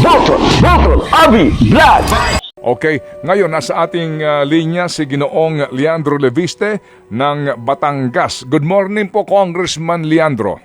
Botol Abi Vlog. Okay, ngayon nasa ating linya si Ginoong Leandro Leviste ng Batangas. Good morning po, Congressman Leandro.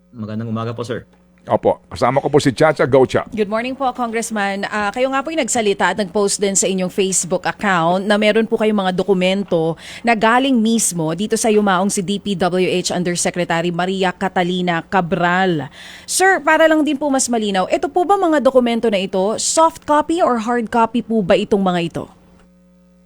Magandang umaga po, sir. Opo, kasama ko po si Chacha Gaucha. Good morning po, Congressman. Kayo nga po yung nagsalita at nag-post din sa inyong Facebook account na meron po kayong mga dokumento na galing mismo dito sa yumaong si DPWH Undersecretary Maria Catalina Cabral. Sir, para lang din po mas malinaw, ito po ba mga dokumento na ito, soft copy or hard copy po ba itong mga ito?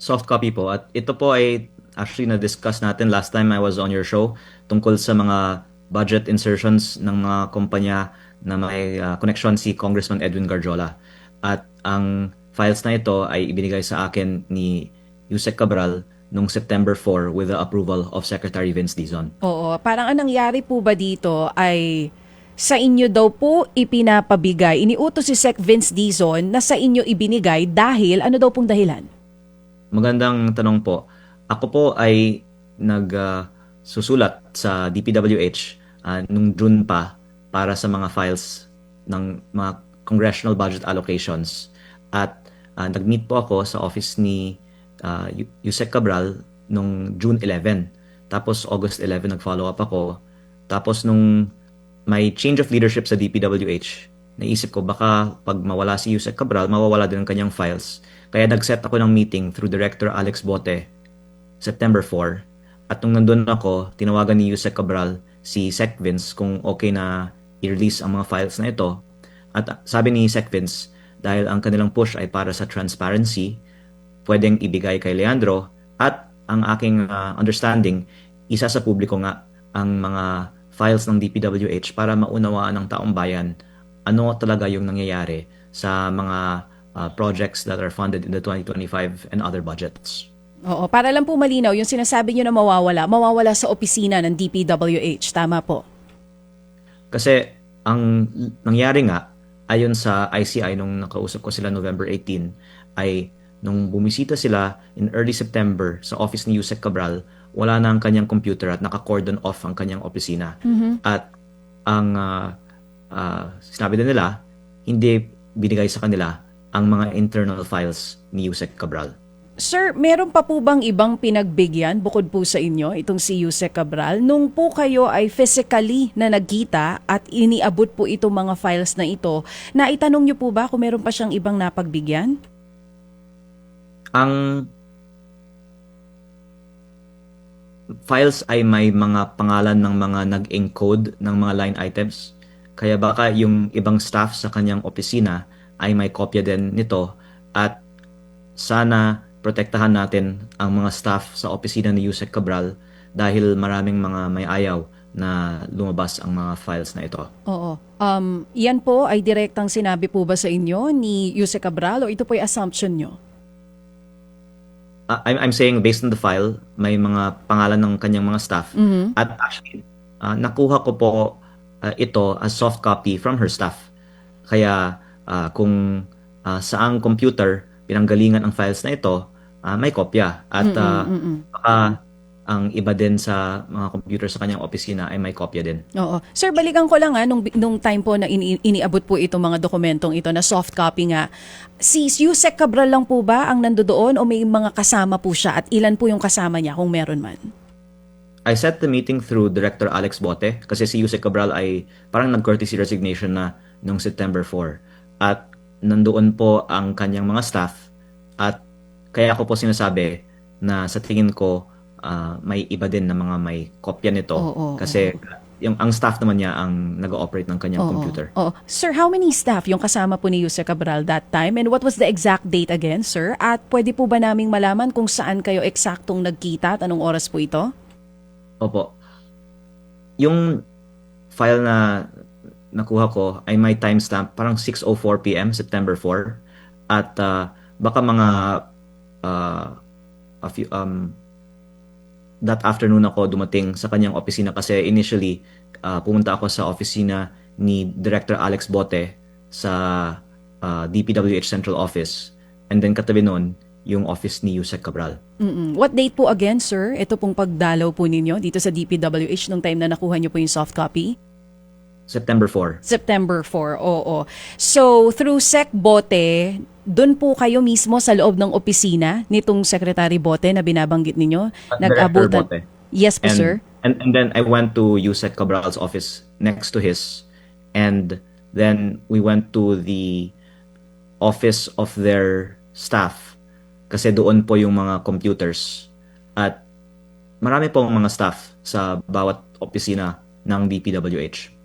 Soft copy po. At ito po ay actually na-discuss natin last time I was on your show tungkol sa mga budget insertions ng mga kumpanya na may connection si Congressman Edwin Garjola. At ang files na ito ay ibinigay sa akin ni Yusek Cabral noong September 4 with the approval of Secretary Vince Dizon. Oo, parang ang nangyari po ba dito ay sa inyo daw po ipinapabigay. Iniutos si Sec Vince Dizon na sa inyo ibinigay dahil ano daw pong dahilan? Magandang tanong po. Ako po ay nagsusulat sa DPWH nung June pa para sa mga files ng mga congressional budget allocations. At nag-meet po ako sa office ni Yusek Cabral nung June 11. Tapos August 11 nag-follow up ako. Tapos nung may change of leadership sa DPWH, naisip ko baka pag mawala si Yusek Cabral, mawawala din ang kanyang files. Kaya nag-set ako ng meeting through Director Alex Bote, September 4. At nung nandun ako, tinawagan ni Yusek Cabral si Sec Vince kung okay na i-release ang mga files na ito. At sabi ni Sec Vince, dahil ang kanilang push ay para sa transparency, pwedeng ibigay kay Leandro at ang aking understanding, isa sa publiko nga ang mga files ng DPWH para maunawaan ng taong bayan ano talaga yung nangyayari sa mga projects that are funded in the 2025 and other budgets. Oo, para lang po malinaw, yung sinasabi nyo na mawawala sa opisina ng DPWH, tama po? Kasi ang nangyari nga, ayon sa ICI nung nakausap ko sila November 18, ay nung bumisita sila in early September sa office ni Yusek Cabral, wala na ang kanyang computer at naka-cordon off ang kanyang opisina. At ang sinabi din nila, hindi binigay sa kanila ang mga internal files ni Yusek Cabral. Sir, meron pa po bang ibang pinagbigyan bukod po sa inyo, itong si Yusek Cabral, nung po kayo ay physically na nagkita at iniabot po itong mga files na ito, na itanong nyo po ba kung meron pa siyang ibang napagbigyan? Ang files ay may mga pangalan ng mga nag-encode ng mga line items. Kaya baka yung ibang staff sa kanyang opisina ay may kopya din nito at sana protektahan natin ang mga staff sa opisina ni Yusek Cabral dahil maraming mga may ayaw na lumabas ang mga files na ito. Oo. Yan po ay direktang sinabi po ba sa inyo ni Yusek Cabral o ito po ay assumption nyo? I'm saying based on the file, may mga pangalan ng kanyang mga staff. At actually, nakuha ko po ito as soft copy from her staff. Kaya kung saang computer pinanggalingan ang files na ito, may kopya. At baka ang iba din sa mga computer sa kanyang opisina ay may kopya din. Oo. Sir, balikan ko lang nung time po na iniabot po itong mga dokumentong ito na soft copy nga. Si Yusek Cabral lang po ba ang nandoon o may mga kasama po siya at ilan po yung kasama niya kung meron man? I set the meeting through Director Alex Bote kasi si Yusek Cabral ay parang nag-courtesy resignation na noong September 4. At nandoon po ang kanyang mga staff at kaya ako po sinasabi na sa tingin ko may iba din na mga may kopya nito kasi yung ang staff naman niya ang nag-ooperate ng kanyang computer. Sir, how many staff yung kasama po ni Yusek Cabral that time and what was the exact date again, sir? At pwede po ba naming malaman kung saan kayo eksaktong nagkita at anong oras po ito? Opo. Yung file na nakuha ko ay may timestamp parang 6:04 PM September 4 at baka mga that afternoon ako dumating sa kanyang opisina kasi initially pumunta ako sa opisina ni Director Alex Bote sa DPWH Central Office and then katabi noon yung office ni Yusek Cabral. What date po again, sir? Ito pong pagdalaw po ninyo dito sa DPWH nung time na nakuha nyo po yung soft copy? September 4. September 4, oo. So, through Sec Bote, doon po kayo mismo sa loob ng opisina nitong Secretary Bote na binabanggit ninyo? Director Bote. Yes po, sir. And then I went to Yusek Cabral's office next to his, and then we went to the office of their staff kasi doon po yung mga computers at marami pong mga staff sa bawat opisina ng DPWH.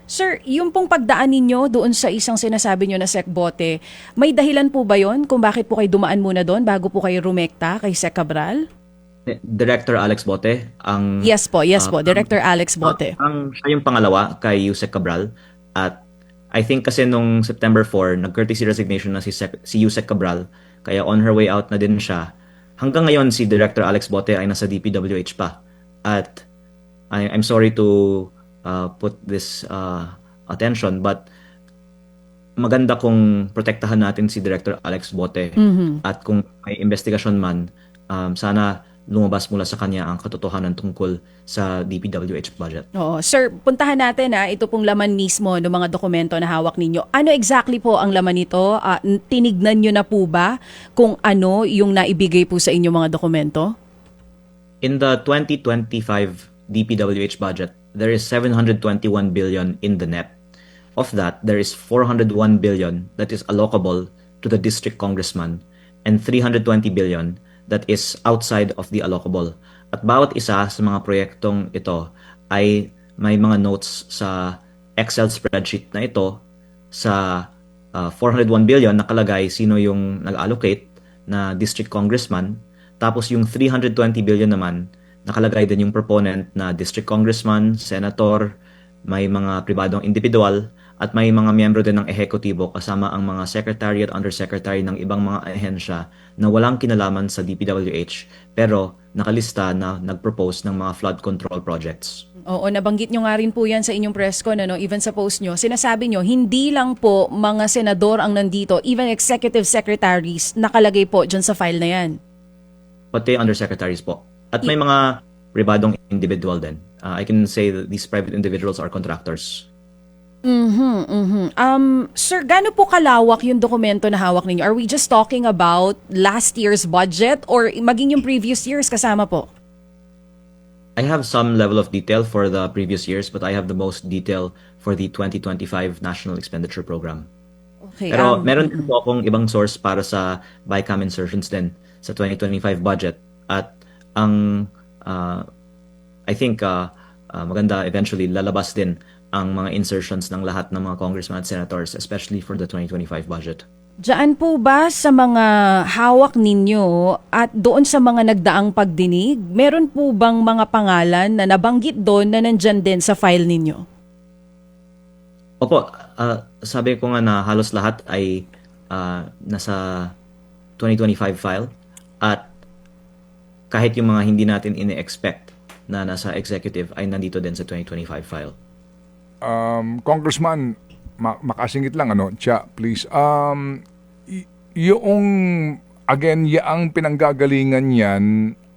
Sir, yung pong pagdaan ninyo doon sa isang sinasabi nyo na Sec Bote, may dahilan po ba yon kung bakit po kayo dumaan muna doon bago po kayo rumekta kay Sec Cabral? Director Alex Bote ang Yes po, Director Alex Bote. siya yung pangalawa kay Yusek Cabral at I think kasi nung September 4 nag-courtesy resignation na si Yusek Cabral kaya on her way out na din siya. Hanggang ngayon si Director Alex Bote ay nasa DPWH pa at I'm sorry to put this attention but maganda kung protektahan natin si Director Alex Bote at kung may investigasyon man sana lumabas mula sa kanya ang katotohanan tungkol sa DPWH budget. Oo. Sir, puntahan natin ito pong laman mismo ng mga dokumento na hawak ninyo. Ano exactly po ang laman nito? Tinignan nyo na po ba kung ano yung naibigay po sa inyong mga dokumento? In the 2025 DPWH budget, there is 721 billion in the NEP. Of that, there is 401 billion that is allocable to the district congressman and 320 billion that is outside of the allocable. At bawat isa sa mga proyektong ito ay may mga notes sa Excel spreadsheet na ito sa 401 billion nakalagay sino yung nag-allocate na district congressman. Tapos yung 320 billion naman nakalagay din yung proponent na district congressman, senator, may mga pribadong individual at may mga miyembro din ng ehekutibo kasama ang mga secretary at undersecretary ng ibang mga ahensya na walang kinalaman sa DPWH pero nakalista na nag-propose ng mga flood control projects. Oo, nabanggit nyo nga rin po yan sa inyong press con, even sa post nyo. Sinasabi nyo, hindi lang po mga senador ang nandito, even executive secretaries nakalagay po dyan sa file na yan. Pati undersecretaries po. At may mga pribadong individual din. I can say that these private individuals are contractors. Sir, gaano po kalawak yung dokumento na hawak ninyo? Are we just talking about last year's budget or maging yung previous years kasama po? I have some level of detail for the previous years, but I have the most detail for the 2025 National Expenditure Program. Okay. Pero meron din po akong ibang source para sa BICAM insertions din sa 2025 budget. At ang I think maganda eventually lalabas din ang mga insertions ng lahat ng mga congressmen at senators, especially for the 2025 budget. Diyan po ba sa mga hawak ninyo at doon sa mga nagdaang pagdinig, meron po bang mga pangalan na nabanggit doon na nandyan din sa file ninyo? Opo, sabi ko nga na halos lahat ay nasa 2025 file at kahit yung mga hindi natin ini-expect na nasa executive ay nandito din sa 2025 file. Congressman, makasingit lang Cha, please. Yung again, yaang pinanggagalingan yan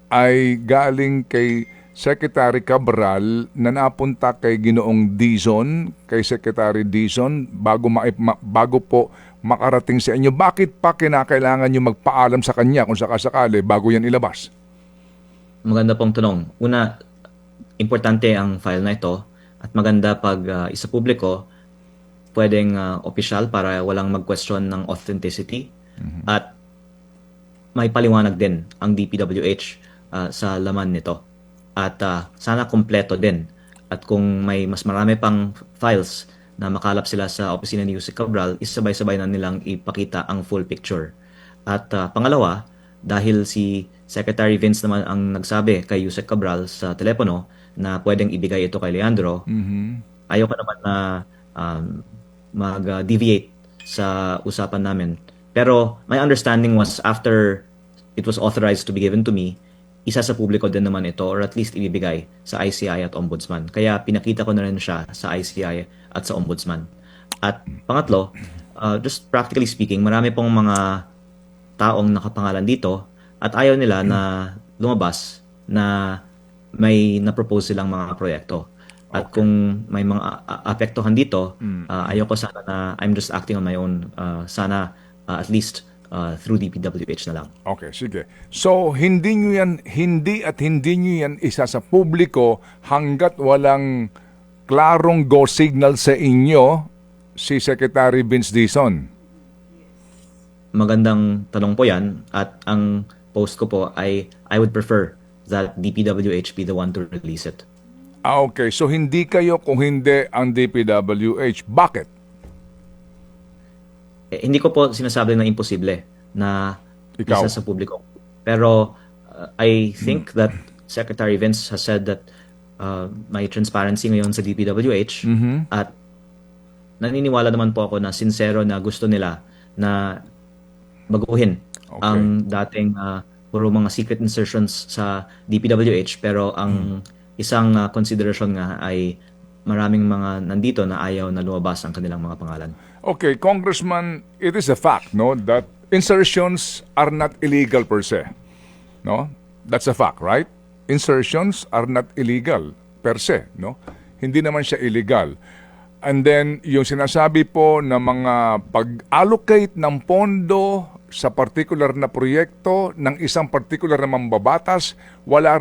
ay galing kay Secretary Cabral na napunta kay Ginoong Dizon, kay Secretary Dizon bago po makarating sa inyo. Bakit pa kinakailangan nyo magpaalam sa kanya kung sakasakali bago yan ilabas? Maganda pong tanong. Una, importante ang file na ito at maganda pag isa publiko, pwedeng official para walang mag-question ng authenticity at may paliwanag din ang DPWH sa laman nito. At sana kompleto din. At kung may mas marami pang files na makalap sila sa opisina ni Yusek Cabral, isabay-sabay na nilang ipakita ang full picture. At pangalawa, dahil si Secretary Vince naman ang nagsabi kay Yusek Cabral sa telepono na pwedeng ibigay ito kay Leandro, ayoko naman na mag-deviate sa usapan namin. Pero my understanding was after it was authorized to be given to me, isa sa publiko din naman ito or at least ibibigay sa ICI at Ombudsman. Kaya pinakita ko na rin siya sa ICI at sa Ombudsman. At pangatlo, just practically speaking, marami pong mga taong nakapangalan dito at ayaw nila na lumabas na may na-propose silang mga proyekto. At kung may mga apektuhan dito, ayoko sana na I'm just acting on my own. Sana at least through DPWH na lang. Okay, sige. So, hindi nyo yan isa sa publiko hanggat walang klarong go signal sa inyo si Secretary Vince Dizon. Magandang tanong po yan. At ang post ko po ay I would prefer that DPWH be the one to release it. Okay. So, hindi kayo kung hindi ang DPWH. Bakit? Hindi ko po sinasabi na imposible na Ikaw. isa sa publiko. Pero I think that Secretary Vince has said that may transparency ngayon sa DPWH at naniniwala naman po ako na sincero na gusto nila na baguhin ang dating puro mga secret insertions sa DPWH, pero ang isang consideration nga ay maraming mga nandito na ayaw na lumabas ang kanilang mga pangalan. Okay, Congressman, it is a fact, no, that insertions are not illegal per se. No? That's a fact, right? Insertions are not illegal per se, no? Hindi naman siya illegal. And then, yung sinasabi po na mga pag-allocate ng pondo sa particular na proyekto ng isang particular na mambabatas, wala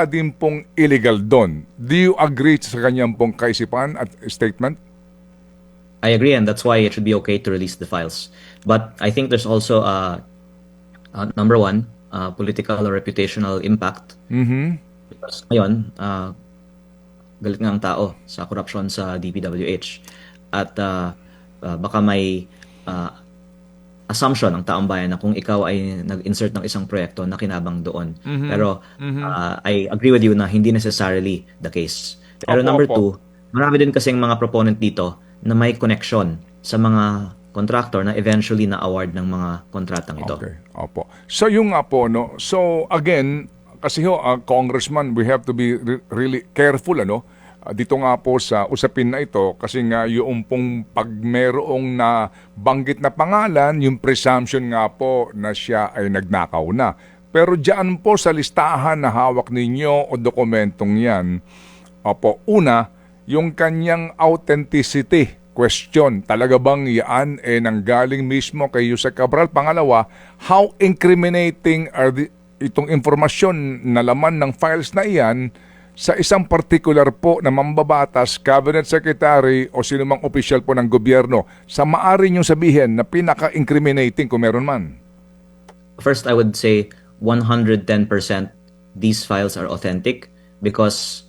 din pong illegal doon. Do you agree sa kanyang pong kaisipan at statement? I agree, and that's why it should be okay to release the files. But I think there's also number one, political or reputational impact. Because ngayon, galit nga ang tao sa korupsyon sa DPWH. At baka may assumption ng taong bayan na kung ikaw ay nag-insert ng isang proyekto na kinabang doon. Pero I agree with you na hindi necessarily the case. Pero number two, marami din kasing mga proponent dito na may connection sa mga contractor na eventually na-award ng mga kontratang ito. Okay, opo. So yung nga po, no? So again, kasi Congressman, we have to be really careful, ano? Dito nga po sa usapin na ito, kasi nga yung pong pag merong na banggit na pangalan, yung presumption nga po na siya ay nagnakaw na. Pero diyan po sa listahan na hawak ninyo o dokumentong yan, opo, una, yung kanyang authenticity question. Talaga bang yan nanggaling mismo kay Yusek Cabral? Pangalawa, how incriminating are itong informasyon na laman ng files na iyan sa isang particular po na mambabatas, cabinet secretary o sinumang opisyal po ng gobyerno sa maaari niyong sabihin na pinaka-incriminating kung meron man? First, I would say 110% these files are authentic because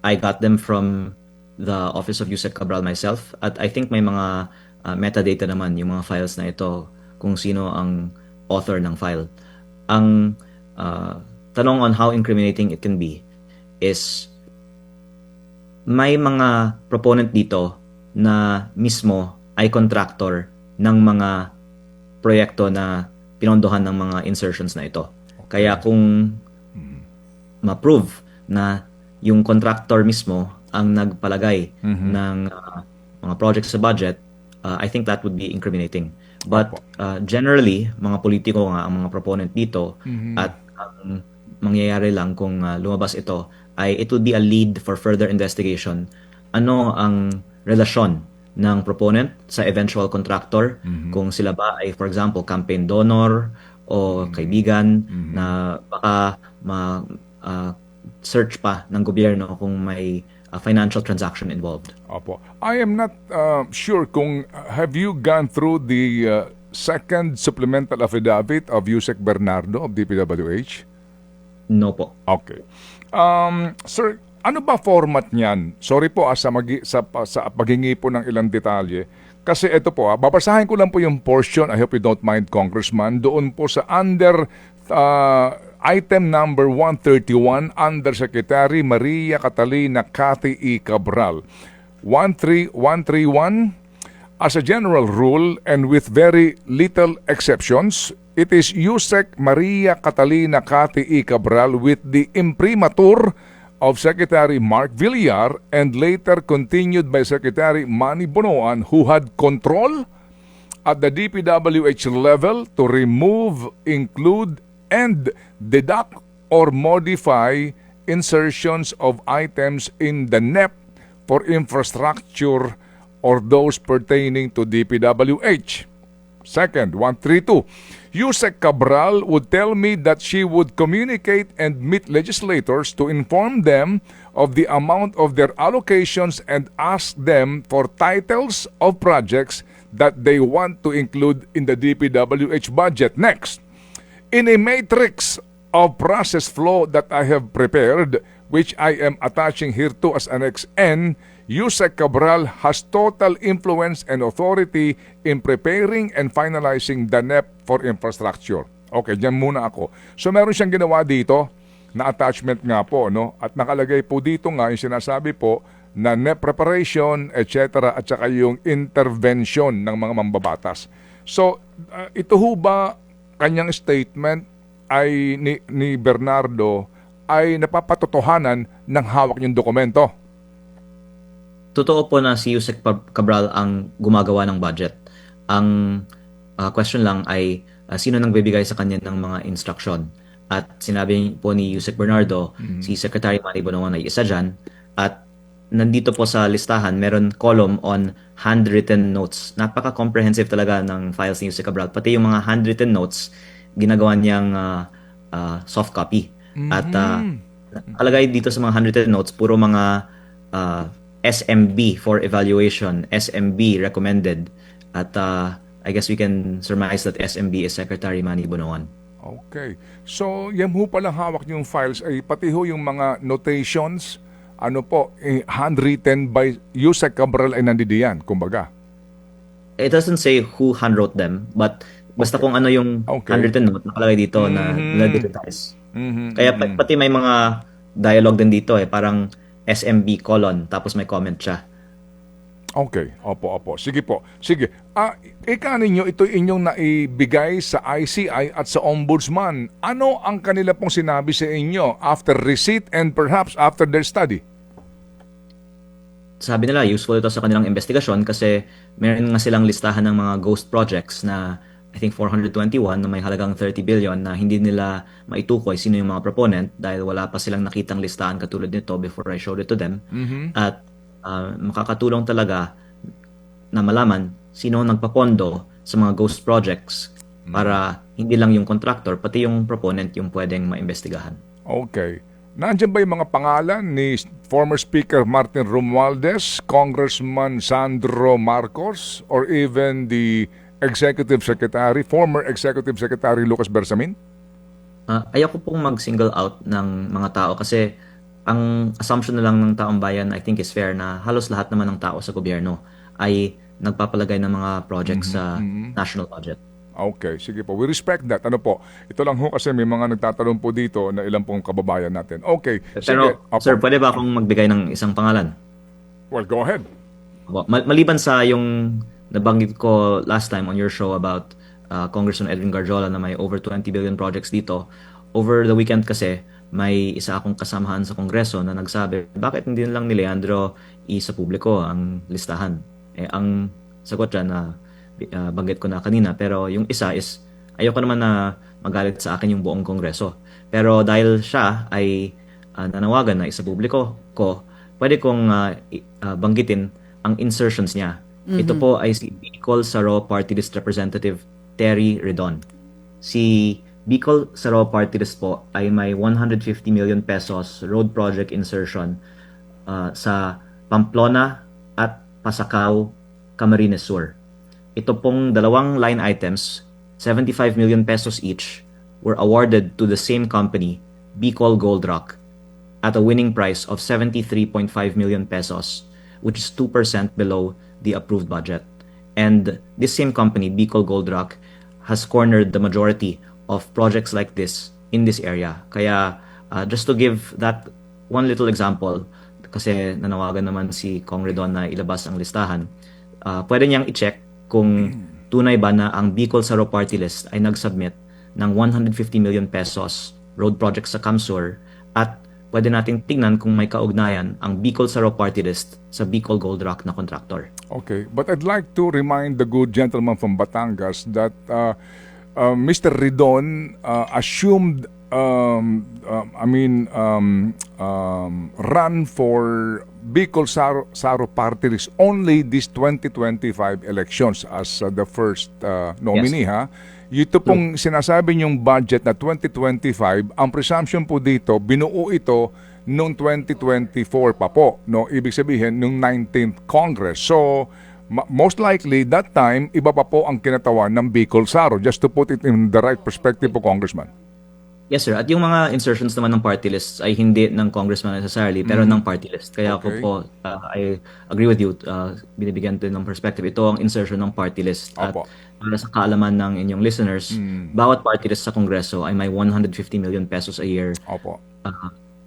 I got them from the Office of Yusek Cabral myself. At I think may mga metadata naman yung mga files na ito kung sino ang author ng file. Ang tanong on how incriminating it can be is may mga proponent dito na mismo ay contractor ng mga proyekto na pinondohan ng mga insertions na ito. Kaya kung ma-prove na yung contractor mismo ang nagpalagay ng mga projects sa budget, I think that would be incriminating. But generally, mga politiko nga ang mga proponent dito at ang mangyayari lang kung lumabas ito ay it would be a lead for further investigation. Ano ang relasyon ng proponent sa eventual contractor? Kung sila ba ay, for example, campaign donor o kaibigan na baka search pa ng gobyerno kung may financial transaction involved. Opo. I am not sure kung have you gone through the second supplemental affidavit of Yusek Bernardo of DPWH? No po. Okay. Sir, ano ba format niyan? Sorry po sa paghingi po ng ilang detalye. Kasi ito po, babasahin ko lang po yung portion, I hope you don't mind, Congressman, doon po sa under item number 131, Undersecretary Maria Catalina Cathy E. Cabral. 13131, as a general rule and with very little exceptions, it is Yusek Maria Catalina Cathy E. Cabral with the imprimatur of Secretary Mark Villar and later continued by Secretary Manny Bonoan, who had control at the DPWH level to remove, include, and deduct or modify insertions of items in the NEP for infrastructure or those pertaining to DPWH. Second, 132. Yusek Cabral would tell me that she would communicate and meet legislators to inform them of the amount of their allocations and ask them for titles of projects that they want to include in the DPWH budget. Next, in a matrix of process flow that I have prepared, which I am attaching here to as Annex N, Yusek Cabral has total influence and authority in preparing and finalizing the NEP for infrastructure. Okay, dyan muna ako. So meron siyang ginawa dito na attachment nga po, no? At nakalagay po dito nga yung sinasabi po na NEP preparation, etc. at saka yung intervention ng mga mambabatas. So, ito ho ba kanyang statement ay ni Bernardo ay napapatotohanan ng hawak niyong dokumento? Totoo po na si Yusek Cabral ang gumagawa ng budget. Ang question lang ay sino nang bibigay sa kanya ng mga instruction. At sinabi po ni Yusek Bernardo, si Secretary Manny Bonoan ay isa dyan. At nandito po sa listahan, meron column on handwritten notes. Napaka-comprehensive talaga ng files ni Yusek Cabral. Pati yung mga handwritten notes, ginagawa niyang soft copy. At nakalagay dito sa mga handwritten notes, puro mga SMB for evaluation, SMB recommended. At I guess we can surmise that SMB is Secretary Manny Bonoan. Okay. So, yan ho palang hawak yung files ay pati ho yung mga notations, ano po, handwritten by Yusek Cabral ay nandidiyan, kumbaga. It doesn't say who handwrote them, but basta kung ano yung handwritten note, nakalagay dito na digitize. Kaya pati may mga dialogue din dito parang SMB colon, tapos may comment siya. Okay. Opo. Sige po. Sige. Ika ninyo, ito inyong naibigay sa ICI at sa Ombudsman. Ano ang kanila pong sinabi sa inyo after receipt and perhaps after their study? Sabi nila, useful ito sa kanilang investigasyon kasi meron nga silang listahan ng mga ghost projects na I think 421 na may halagang 30 billion na hindi nila maitukoy sino yung mga proponent dahil wala pa silang nakitang listahan katulad nito before I showed it to them. At makakatulong talaga na malaman sino nagpapondo sa mga ghost projects para hindi lang yung contractor, pati yung proponent yung pwedeng maimbestigahan. Okay. Nandiyan ba yung mga pangalan ni former Speaker Martin Romualdez, Congressman Sandro Marcos, or even the Executive Secretary, former Executive Secretary Lucas Bersamin? Ayoko pong mag-single out ng mga tao kasi ang assumption na lang ng taong bayan I think is fair na halos lahat naman ng tao sa gobyerno ay nagpapalagay ng mga projects sa national budget. Okay, sige po. We respect that. Ano po? Ito lang ho kasi may mga nagtatanong po dito na ilang pong kababayan natin. Okay. Pero Sige. sir, pwede ba akong magbigay ng isang pangalan? Well, go ahead. Maliban sa yung nabanggit ko last time on your show about Congressman Edwin Garjola na may over 20 billion projects dito, over the weekend kasi may isa akong kasamahan sa Kongreso na nagsabi, bakit hindi lang ni Leandro sa publiko ang listahan? Ang sagot dyan na banggit ko na kanina, pero yung isa is ayoko naman na magalit sa akin yung buong Kongreso. Pero dahil siya ay nanawagan na isa publiko ko, pwede kong banggitin ang insertions niya. Ito po ay si Bicol Saro Party List Representative Terry Redon. Si Bicol Saro Party List po ay may 150 million pesos road project insertion sa Pamplona at Pasacao, Camarines Sur. Ito pong dalawang line items, 75 million pesos each, were awarded to the same company, Bicol Gold Rock, at a winning price of 73.5 million pesos, which is 2% below the approved budget. And this same company, Bicol Gold Rock, has cornered the majority of projects like this in this area. Kaya just to give that one little example, kasi nanawagan naman si Kong Redon na ilabas ang listahan, pwede niyang i-check kung tunay ba na ang Bicol Saro Party List ay nag-submit ng 150 million pesos road project sa Camsur at pwede nating tingnan kung may kaugnayan ang Bicol Saro Party List sa Bicol Gold Rock na contractor. Okay, but I'd like to remind the good gentleman from Batangas that Mr. Redon assumed, run for Bicol Saro Party List only this 2025 elections as the first nominee, ha? Ito pong sinasabi niyong budget na 2025, ang presumption po dito, binuo ito noong 2024 pa po, no? Ibig sabihin, noong 19th Congress. So, most likely, that time, iba pa po ang kinatawan ng Bicol Saro. Just to put it in the right perspective po, Congressman. Yes, sir. At yung mga insertions naman ng party list ay hindi ng congressman necessarily, pero ng party list. Kaya Okay. ako po, I agree with you, binibigyan din ng perspective. Ito ang insertion ng party list. At Opo. para sa kaalaman ng inyong listeners, bawat party list sa Kongreso ay may 150 million pesos a year Opo.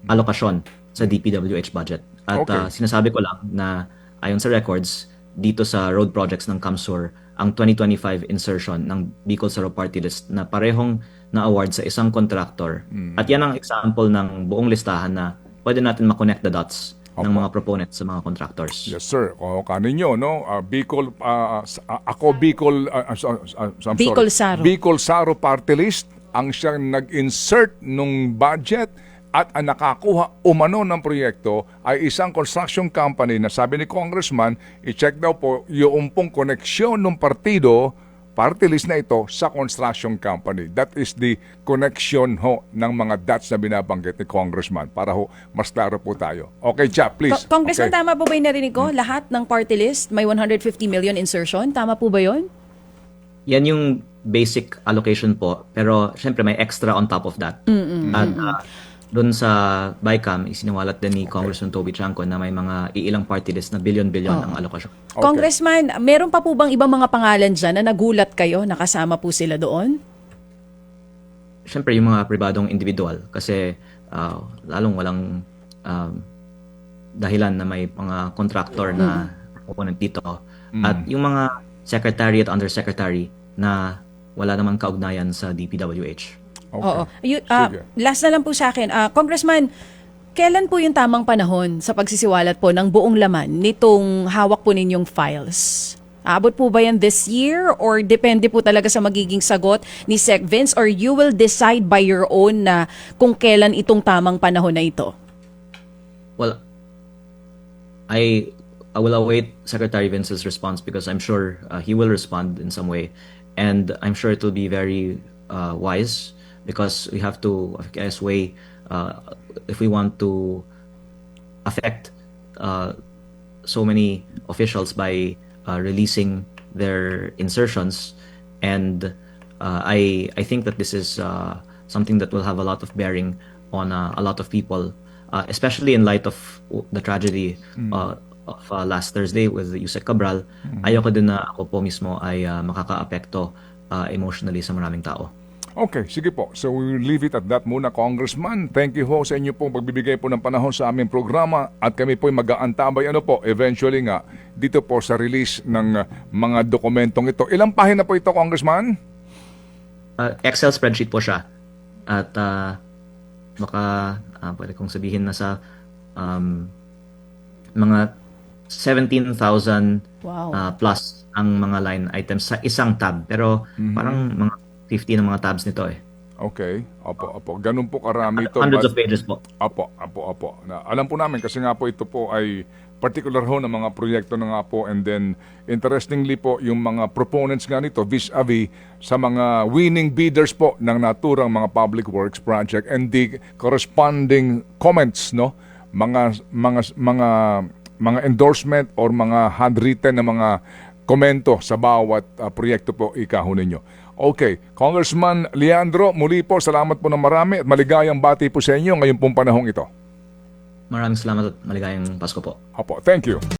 alokasyon sa DPWH budget. At Okay. sinasabi ko lang na ayon sa records, dito sa road projects ng CAMSUR, ang 2025 insertion ng Bicol Saro Party List na parehong na-award sa isang contractor. At yan ang example ng buong listahan na pwede natin ma-connect the dots ng mga proponents sa mga contractors. Yes, sir. O, kaninyo, no? Bicol, ako Bicol, I'm sorry. Bicol Saro. Bicol Saro Party List, ang siyang nag-insert nung budget at ang nakakuha umano ng proyekto ay isang construction company na sabi ni Congressman, i-check daw po yung pong koneksyon ng partido, party list na ito sa construction company. That is the connection ho ng mga dots na binabanggit ni Congressman para ho mas klaro po tayo. Okay, Chap, please. Congressman, Okay. tama po ba yung narinig ko? Lahat ng party list may 150 million insertion? Tama po ba yun? Yan yung basic allocation po, pero syempre may extra on top of that. At doon sa BICAM, isiniwalat din ni Congressman Toby Chanco na may mga iilang party list na billion-billion ang alokasyon. Okay. Congressman, meron pa po bang ibang mga pangalan dyan na nagulat kayo, nakasama po sila doon? Syempre yung mga pribadong individual kasi lalong walang dahilan na may mga contractor na opponent dito. At yung mga secretary at undersecretary na wala namang kaugnayan sa DPWH. Okay. Oo. Sige. Last na lang po sa akin. Congressman, kailan po yung tamang panahon sa pagsisiwalat po ng buong laman nitong hawak po ninyong files? Aabot po ba yan this year or depende po talaga sa magiging sagot ni Sec Vince or you will decide by your own na kung kailan itong tamang panahon na ito? Well, I will await Secretary Vince's response because I'm sure he will respond in some way. And I'm sure it will be very wise because we have to, I guess, weigh if we want to affect so many officials by releasing their insertions. And I think that this is something that will have a lot of bearing on a lot of people, especially in light of the tragedy of last Thursday with Yusek Cabral. Ayoko din na ako po mismo ay makaka-apekto emotionally sa maraming tao. Okay, sige po. So we will leave it at that muna, Congressman. Thank you ho sa inyo pong pagbibigay po ng panahon sa aming programa at kami po ay mag-aantabay eventually nga dito po sa release ng mga dokumentong ito. Ilang pahina po ito, Congressman? Excel spreadsheet po siya. At baka pwede kong sabihin na sa mga 17,000 Wow. plus ang mga line items sa isang tab. Pero parang mga 50 na mga tabs nito eh. Okay. Opo. Ganun po karami ito. Hundreds but- of pages po. Apo. Alam po namin kasi nga po ito po ay particular ho ng mga proyekto na nga po and then interestingly po yung mga proponents nga nito vis-a-vis sa mga winning bidders po ng naturang mga public works project and the corresponding comments, no? Mga endorsement or mga handwritten na mga komento sa bawat proyekto po ikaho ninyo. Okay, Congressman Leandro, muli po salamat po ng marami at maligayang bati po sa inyo ngayon pong panahong ito. Maraming salamat at maligayang Pasko po. Apo, thank you.